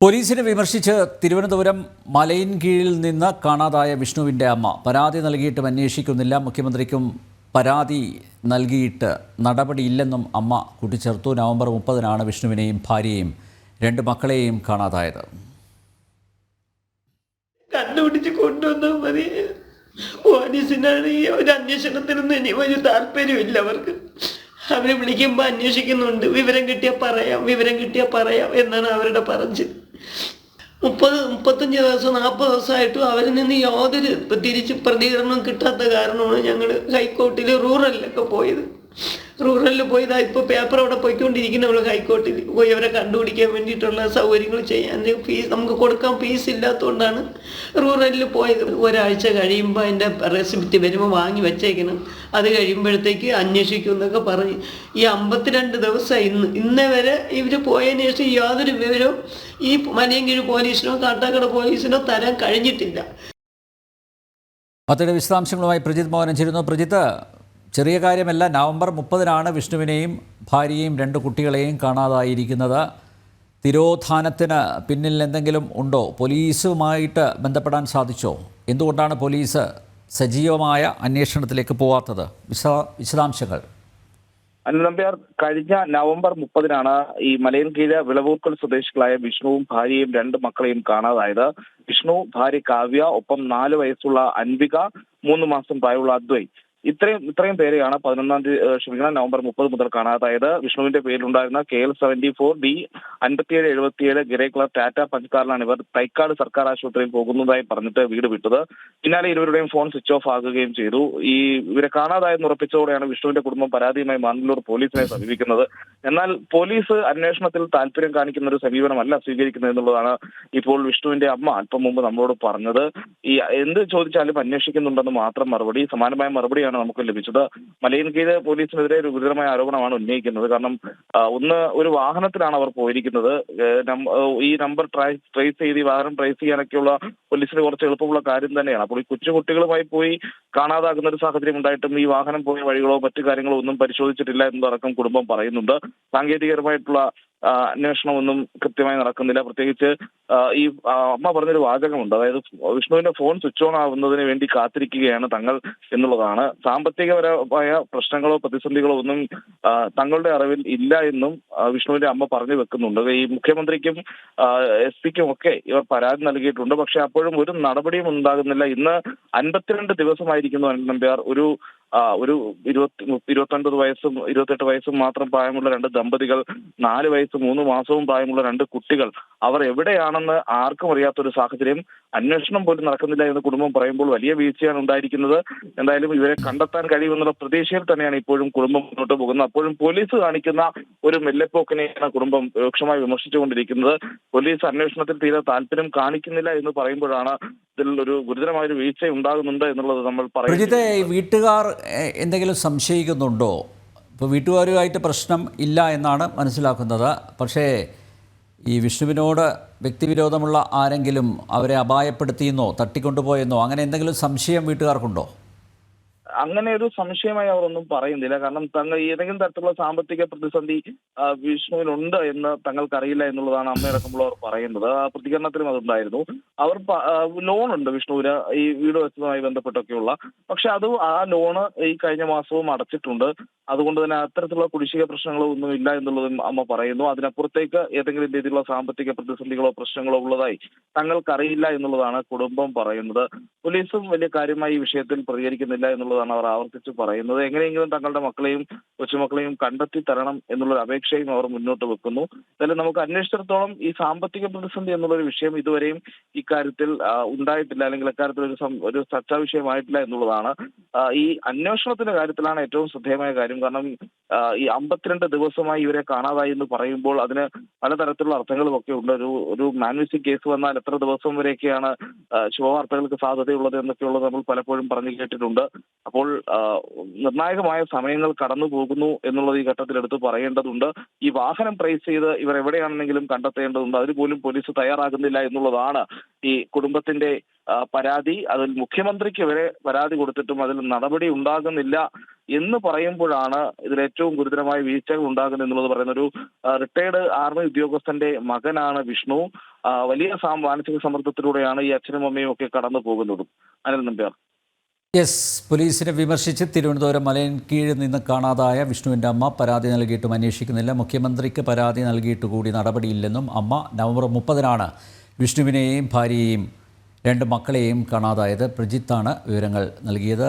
പോലീസിനെ വിമർശിച്ച് തിരുവനന്തപുരം മലയിൻകീഴിൽ നിന്ന് കാണാതായ വിഷ്ണുവിൻ്റെ അമ്മ പരാതി നൽകിയിട്ടും അന്വേഷിക്കുന്നില്ല. മുഖ്യമന്ത്രിക്കും പരാതി നൽകിയിട്ട് നടപടിയില്ലെന്നും അമ്മ കൂട്ടിച്ചേർത്തു. നവംബർ 30-നാണ് വിഷ്ണുവിനെയും ഭാര്യയെയും 2 മക്കളെയും കാണാതായത്. കണ്ടുപിടിച്ച് കൊണ്ടുവന്നാൽ മതി. പോലീസിനാണ് ഈ ഒരു അന്വേഷണത്തിനൊന്നും ഇനി ഒരു താല്പര്യമില്ല അവർക്ക്. അവരെ വിളിക്കുമ്പോൾ അന്വേഷിക്കുന്നുണ്ട്, വിവരം കിട്ടിയാൽ പറയാം എന്നാണ് അവരുടെ പറച്ചിൽ. 35 ദിവസം 40 ദിവസമായിട്ടും അവരിൽ നിന്ന് യാതൊരു തിരിച്ച് പ്രതികരണം കിട്ടാത്ത കാരണമാണ് ഞങ്ങൾ ഹൈക്കോർട്ടിൽ റൂറലിലൊക്കെ പോയത്. റൂറലിൽ പോയതാ ഇപ്പോൾ പേപ്പർ അവിടെ പോയിക്കൊണ്ടിരിക്കുന്ന നമ്മൾ ഹൈക്കോർട്ടിൽ പോയി അവരെ കണ്ടുപിടിക്കാൻ വേണ്ടിയിട്ടുള്ള സൗകര്യങ്ങൾ ചെയ്യാൻ. ഫീസ് നമുക്ക് കൊടുക്കാൻ ഫീസ് ഇല്ലാത്തതുകൊണ്ടാണ് റൂറലിൽ പോയത്. ഒരാഴ്ച കഴിയുമ്പോൾ അതിൻ്റെ റെസിപ്റ്റ് വരുമ്പോൾ വാങ്ങി വെച്ചേക്കണം. അത് കഴിയുമ്പോഴത്തേക്ക് അന്വേഷിക്കും എന്നൊക്കെ പറഞ്ഞ് ഈ 52 ദിവസം ഇന്നേ വരെ ഇവർ പോയതിന് ശേഷം യാതൊരു വിവരവും ഈ മലയൻകീഴ് പോലീസിനോ കാട്ടാക്കട പോലീസിനോ തരാൻ കഴിഞ്ഞിട്ടില്ല. വാർത്തയുടെ വിശദാംശങ്ങളുമായി പ്രജിത് മോഹനൻ ചേരുന്നു. പ്രജിത്ത്, ചെറിയ കാര്യമല്ല, നവംബർ 30-നാണ് വിഷ്ണുവിനെയും ഭാര്യയെയും 2 കുട്ടികളെയും കാണാതായിരിക്കുന്നത്. തിരോധാനത്തിന് പിന്നിൽ എന്തെങ്കിലും ഉണ്ടോ? പോലീസുമായിട്ട് ബന്ധപ്പെടാൻ സാധിച്ചോ? എന്തുകൊണ്ടാണ് പോലീസ് സജീവമായ അന്വേഷണത്തിലേക്ക് പോവാത്തത്? വിശദാംശങ്ങൾ. നമ്പ്യാർ, കഴിഞ്ഞ നവംബർ 30-നാണ് ഈ മലയൻകീഴ് വിളവൂർക്കൽ സ്വദേശികളായ വിഷ്ണുവും ഭാര്യയും 2 മക്കളെയും കാണാതായത്. വിഷ്ണു, ഭാര്യ കാവ്യ, ഒപ്പം 4 വയസ്സുള്ള അൻവിക, 3 മാസം പ്രായമുള്ള അദ്വൈ. ഇത്രയും പേരെയാണ് നവംബർ 30 മുതൽ കാണാതായത്. വിഷ്ണുവിന്റെ പേരിലുണ്ടായിരുന്ന KL74D 5777 grey colour Tata punch ഇവർ തൈക്കാട് സർക്കാർ ആശുപത്രിയിൽ പോകുന്നതായി പറഞ്ഞിട്ട് വീട് വിട്ടത്. പിന്നാലെ ഇരുവരുടെയും ഫോൺ സ്വിച്ച് ഓഫ് ആകുകയും ചെയ്തു. ഇവരെ കാണാതായെന്ന് ഉറപ്പിച്ചതോടെയാണ് വിഷ്ണുവിന്റെ കുടുംബം പരാതിയുമായി മാനന്തവാടി പോലീസിനെ സമീപിക്കുന്നത്. എന്നാൽ പോലീസ് അന്വേഷണത്തിൽ താല്പര്യം കാണിക്കുന്ന ഒരു സമീപനമല്ല സ്വീകരിക്കുന്നത് എന്നുള്ളതാണ് ഇപ്പോൾ വിഷ്ണുവിന്റെ അമ്മ അല്പം മുമ്പ് നമ്മളോട് പറഞ്ഞത്. എന്ത് ചോദിച്ചാലും അന്വേഷിക്കുന്നുണ്ടെന്ന് മാത്രം മറുപടി. സമാനമായ മറുപടിയാണ് നമുക്ക് ലഭിച്ചത്. മലയൻകീഴ് പോലീസിനെതിരെ ഒരു ഗുരുതരമായ ആരോപണമാണ് ഉന്നയിക്കുന്നത്. കാരണം ഒരു വാഹനത്തിലാണ് അവർ പോയിരിക്കുന്നത്. ഈ നമ്പർ ട്രേസ് ചെയ്ത് ഈ വാഹനം ട്രേസ് ചെയ്യാനൊക്കെയുള്ള പോലീസിന് കുറച്ച് എളുപ്പമുള്ള കാര്യം തന്നെയാണ്. അപ്പോൾ ഈ കൊച്ചുകുട്ടികളുമായി പോയി കാണാതാകുന്ന ഒരു സാഹചര്യം ഉണ്ടായിട്ടും ഈ വാഹനം പോയ വഴികളോ മറ്റു കാര്യങ്ങളോ ഒന്നും പരിശോധിച്ചിട്ടില്ല എന്നതടക്കം കുടുംബം പറയുന്നുണ്ട്. സാങ്കേതികപരമായിട്ടുള്ള അന്വേഷണമൊന്നും കൃത്യമായി നടക്കുന്നില്ല. പ്രത്യേകിച്ച് ഈ അമ്മ പറഞ്ഞൊരു വാചകമുണ്ട്, അതായത് വിഷ്ണുവിന്റെ ഫോൺ സ്വിച്ച് ഓൺ ആവുന്നതിന് വേണ്ടി കാത്തിരിക്കുകയാണ് തങ്ങൾ എന്നുള്ളതാണ്. സാമ്പത്തികപരമായ പ്രശ്നങ്ങളോ പ്രതിസന്ധികളോ ഒന്നും തങ്ങളുടെ അറിവിൽ ഇല്ല എന്നും വിഷ്ണുവിന്റെ അമ്മ പറഞ്ഞു വെക്കുന്നുണ്ട്. ഈ മുഖ്യമന്ത്രിക്കും SP-ക്കും ഒക്കെ ഇവർ പരാതി നൽകിയിട്ടുണ്ട്. പക്ഷെ അപ്പോഴും ഒരു നടപടിയും ഉണ്ടാകുന്നില്ല. ഇന്ന് 52 ദിവസമായിരിക്കുന്നു നമ്പ്യാർ ഒരു 29 വയസ്സും 28 വയസ്സും മാത്രം പ്രായമുള്ള 2 ദമ്പതികൾ, 4 വയസ്സും 3 മാസവും പ്രായമുള്ള 2 കുട്ടികൾ, അവർ എവിടെയാണെന്ന് ആർക്കും അറിയാത്തൊരു സാഹചര്യം. അന്വേഷണം പോലും നടക്കുന്നില്ല എന്ന് കുടുംബം പറയുമ്പോൾ വലിയ വീഴ്ചയാണ് ഉണ്ടായിരിക്കുന്നത്. എന്തായാലും ഇവരെ കണ്ടെത്താൻ കഴിയുമെന്നുള്ള പ്രതീക്ഷയിൽ തന്നെയാണ് ഇപ്പോഴും കുടുംബം മുന്നോട്ട് പോകുന്നത്. അപ്പോഴും പോലീസ് കാണിക്കുന്ന ഒരു മെല്ലെപ്പോക്കിനെയാണ് കുടുംബം രൂക്ഷമായി വിമർശിച്ചുകൊണ്ടിരിക്കുന്നത്. പോലീസ് അന്വേഷണത്തിൽ തീരെ താല്പര്യം കാണിക്കുന്നില്ല എന്ന് പറയുമ്പോഴാണ് ഇതിൽ ഒരു ഗുരുതരമായൊരു വീഴ്ച ഉണ്ടാകുന്നുണ്ട് എന്നുള്ളത് നമ്മൾ പറയുന്നത്. വീട്ടുകാർ എന്തെങ്കിലും സംശയിക്കുന്നുണ്ടോ? ഇപ്പോൾ വീട്ടുകാരുമായിട്ട് പ്രശ്നം ഇല്ല എന്നാണ് മനസ്സിലാക്കുന്നത്. പക്ഷേ ഈ വിഷ്ണുവിനോട് വ്യക്തിവിരോധമുള്ള ആരെങ്കിലും അവരെ അപായപ്പെടുത്തിയെന്നോ തട്ടിക്കൊണ്ടുപോയെന്നോ അങ്ങനെ എന്തെങ്കിലും സംശയം വീട്ടുകാർക്കുണ്ടോ? അങ്ങനെ ഒരു സംശയമായി അവർ ഒന്നും പറയുന്നില്ല. കാരണം തങ്ങൾ ഏതെങ്കിലും തരത്തിലുള്ള സാമ്പത്തിക പ്രതിസന്ധി വിഷ്ണുവിനുണ്ട് എന്ന് തങ്ങൾക്കറിയില്ല എന്നുള്ളതാണ് അമ്മയടക്കമുള്ളവർ പറയുന്നത്. ആ പ്രതികരണത്തിലും അതുണ്ടായിരുന്നു. അവർ ലോണുണ്ട് വിഷ്ണുവിന് ഈ വീട് വെച്ചതുമായി ബന്ധപ്പെട്ടൊക്കെയുള്ള. പക്ഷെ ആ ലോണ് ഈ കഴിഞ്ഞ മാസവും അടച്ചിട്ടുണ്ട്. അതുകൊണ്ട് തന്നെ അത്തരത്തിലുള്ള കുടിശ്ശിക പ്രശ്നങ്ങളോ ഒന്നും ഇല്ല എന്നുള്ളതും അമ്മ പറയുന്നു. അതിനപ്പുറത്തേക്ക് ഏതെങ്കിലും രീതിയിലുള്ള സാമ്പത്തിക പ്രതിസന്ധികളോ പ്രശ്നങ്ങളോ ഉള്ളതായി തങ്ങൾക്കറിയില്ല എന്നുള്ളതാണ് കുടുംബം പറയുന്നത്. പോലീസും വലിയ കാര്യമായി ഈ വിഷയത്തിൽ പ്രതികരിക്കുന്നില്ല എന്നുള്ളതാണ് അവർ ആവർത്തിച്ച് പറയുന്നത്. എങ്ങനെയെങ്കിലും തങ്ങളുടെ മക്കളെയും കൊച്ചുമക്കളെയും കണ്ടെത്തി തരണം എന്നുള്ളൊരു അപേക്ഷയും അവർ മുന്നോട്ട് വെക്കുന്നു. എന്തായാലും നമുക്ക് അന്വേഷിച്ചിടത്തോളം ഈ സാമ്പത്തിക പ്രതിസന്ധി എന്നുള്ളൊരു വിഷയം ഇതുവരെയും ഇക്കാര്യത്തിൽ ഉണ്ടായിട്ടില്ല, അല്ലെങ്കിൽ അക്കാര്യത്തിൽ ഒരു ചർച്ചാ വിഷയമായിട്ടില്ല എന്നുള്ളതാണ്. ഈ അന്വേഷണത്തിന്റെ കാര്യത്തിലാണ് ഏറ്റവും ശ്രദ്ധേയമായ കാര്യം. കാരണം ഈ 52 ദിവസമായി ഇവരെ കാണാതായി എന്ന് പറയുമ്പോൾ അതിന് പലതരത്തിലുള്ള അർത്ഥങ്ങളും ഒക്കെ ഉണ്ട്. ഒരു മാൻവിസിംഗ് കേസ് വന്നാൽ എത്ര ദിവസം വരെയൊക്കെയാണ് ശുഭവാർത്തകൾക്ക് സാധ്യതയുള്ളത് എന്നൊക്കെയുള്ളത് നമ്മൾ പലപ്പോഴും പറഞ്ഞു കേട്ടിട്ടുണ്ട്. അപ്പോൾ നിർണായകമായ സമയങ്ങൾ കടന്നു പോകുന്നു എന്നുള്ളത് ഈ ഘട്ടത്തിൽ എടുത്ത് പറയേണ്ടതുണ്ട്. ഈ വാഹനം ട്രേസ് ചെയ്ത് ഇവർ എവിടെയാണെന്നെങ്കിലും കണ്ടെത്തേണ്ടതുണ്ട്. അതിനുപോലും പോലീസ് തയ്യാറാകുന്നില്ല എന്നുള്ളതാണ് ഈ കുടുംബത്തിന്റെ പരാതി. അതിൽ മുഖ്യമന്ത്രിക്ക് വരെ പരാതി കൊടുത്തിട്ടും അതിൽ നടപടി ഉണ്ടാകുന്നില്ല എന്ന് പറയുമ്പോഴാണ് ഇതിൽ ഏറ്റവും ഗുരുതരമായ വീഴ്ചകൾ ഉണ്ടാകുന്നത് എന്നുള്ളത് പറയുന്ന ഒരു റിട്ടയർഡ് ആർമി ഉദ്യോഗസ്ഥന്റെ മകനാണ് വിഷ്ണു. വലിയ മാനസിക സമ്മർദ്ദത്തിലൂടെയാണ് ഈ അച്ഛനും അമ്മയും ഒക്കെ കടന്നു പോകുന്നതും. അനിൽ നമ്പ്യാർ. യെസ്, പോലീസിനെ വിമർശിച്ച് തിരുവനന്തപുരം മലയൻകീഴിൽ നിന്ന് കാണാതായ വിഷ്ണുവിൻ്റെ അമ്മ പരാതി നൽകിയിട്ടും അന്വേഷിക്കുന്നില്ല. മുഖ്യമന്ത്രിക്ക് പരാതി നൽകിയിട്ട് കൂടി നടപടിയില്ലെന്നും അമ്മ. നവംബർ 30-നാണ് വിഷ്ണുവിനെയും ഭാര്യയെയും 2 മക്കളെയും കാണാതായത്. പ്രജിത്താണ് വിവരങ്ങൾ നൽകിയത്.